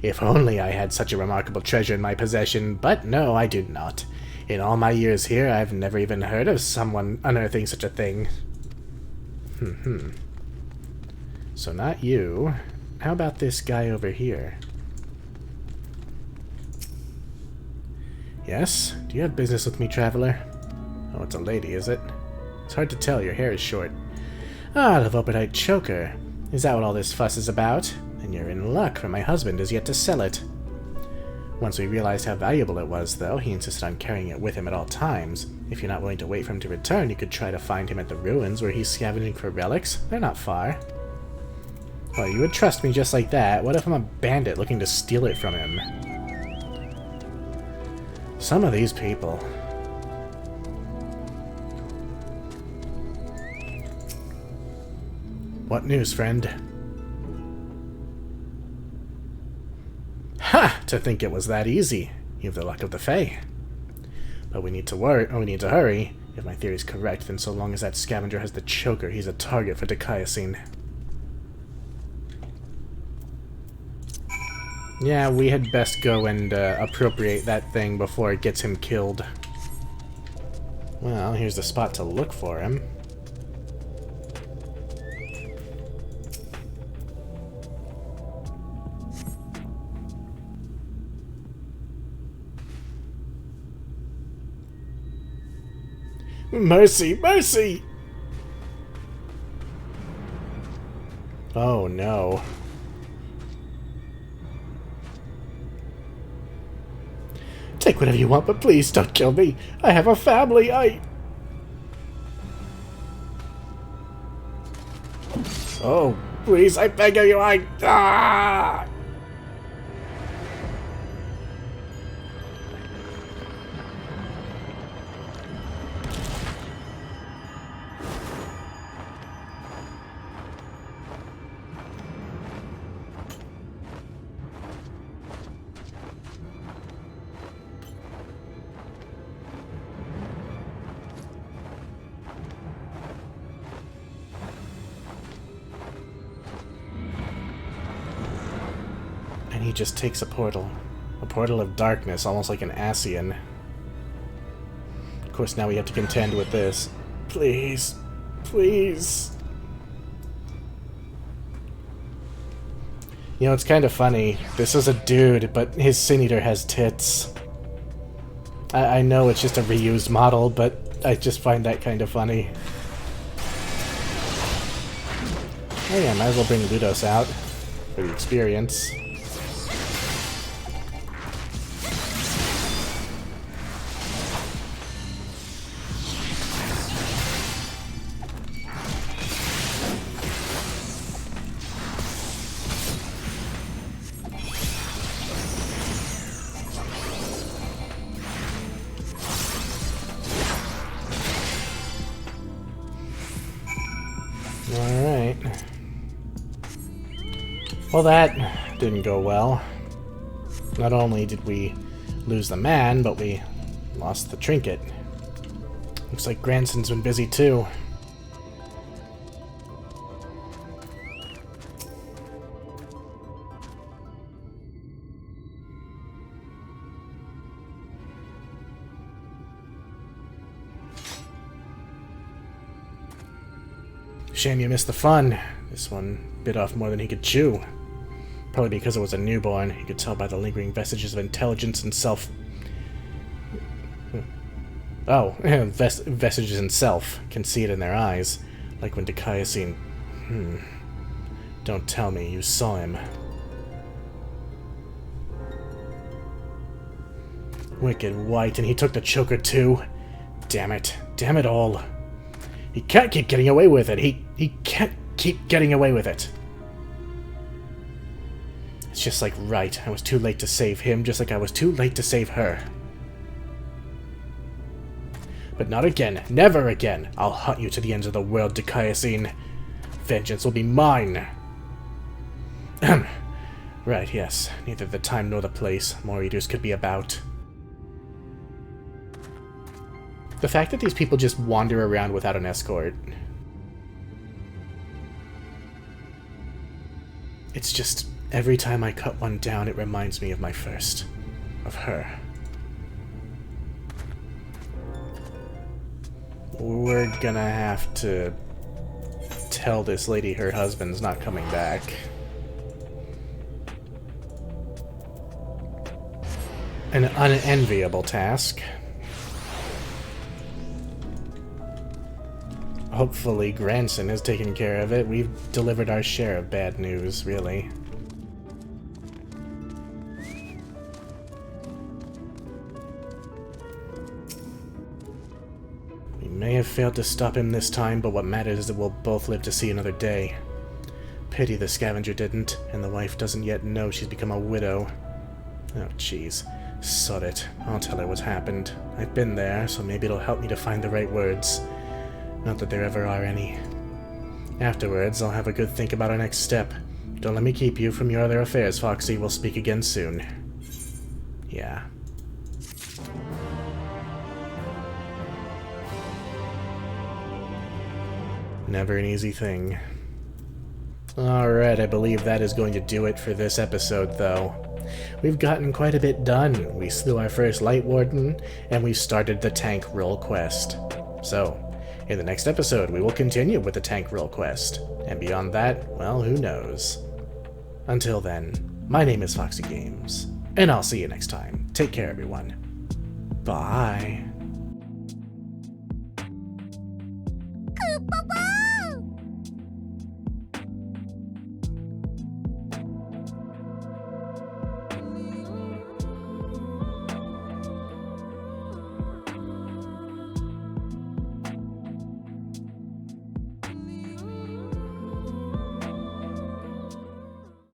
If only I had such a remarkable treasure in my possession, but no, I do not. In all my years here, I've never even heard of someone unearthing such a thing. So not you. How about this guy over here? Yes? Do you have business with me, traveler? Oh, it's a lady, is it? It's hard to tell, your hair is short. Ah, the Vorberdite choker. Is that what all this fuss is about? Then you're in luck, for my husband is yet to sell it. Once we realized how valuable it was, though, he insisted on carrying it with him at all times. If you're not willing to wait for him to return, you could try to find him at the ruins where he's scavenging for relics. They're not far. Well, you would trust me just like that. What if I'm a bandit looking to steal it from him? Some of these people. What news, friend? Ha! To think it was that easy. You have the luck of the Fae. But we need to hurry. If my theory's correct, then so long as that scavenger has the choker, he's a target for Dikaiasin. Yeah, we had best go and appropriate that thing before it gets him killed. Well, here's the spot to look for him. Mercy! Mercy! Oh no. Take whatever you want, but please don't kill me. I have a family, Oh, please, I beg of you, Ah! And he just takes a portal. A portal of darkness, almost like an Ascian. Of course, now we have to contend with this. Please. Please. You know, it's kind of funny. This is a dude, but his Sin Eater has tits. I know it's just a reused model, but I just find that kind of funny. Oh yeah, might as well bring Ludos out for the experience. Alright. Well, that didn't go well. Not only did we lose the man, but we lost the trinket. Looks like Granson's been busy too. Shame you missed the fun. This one bit off more than he could chew. Probably because it was a newborn. You could tell by the lingering vestiges of intelligence and self... Oh, vestiges in self. Can see it in their eyes. Like when Dikaiosine... Don't tell me you saw him. Wicked white, and he took the choker too? Damn it. Damn it all. He can't keep getting away with it. He can't keep getting away with it. It's just like, right, I was too late to save him, just like I was too late to save her. But not again. Never again. I'll hunt you to the ends of the world, Dikaiosine. Vengeance will be mine. Right, yes. Neither the time nor the place. More eaters could be about. The fact that these people just wander around without an escort. It's just, every time I cut one down, it reminds me of my first. Of her. We're gonna have to tell this lady her husband's not coming back. An unenviable task. Hopefully Granson has taken care of it. We've delivered our share of bad news, really. We may have failed to stop him this time, but what matters is that we'll both live to see another day. Pity the scavenger didn't, and the wife doesn't yet know she's become a widow. Oh, jeez. Sod it. I'll tell her what's happened. I've been there, so maybe it'll help me to find the right words. Not that there ever are any. Afterwards, I'll have a good think about our next step. Don't let me keep you from your other affairs, Foxy. We'll speak again soon. Yeah. Never an easy thing. Alright, I believe that is going to do it for this episode, though. We've gotten quite a bit done. We slew our first lightwarden, and we've started the tank role quest. So, in the next episode, we will continue with the tank role quest. And beyond that, well, who knows. Until then, my name is Foxy Games, and I'll see you next time. Take care, everyone. Bye.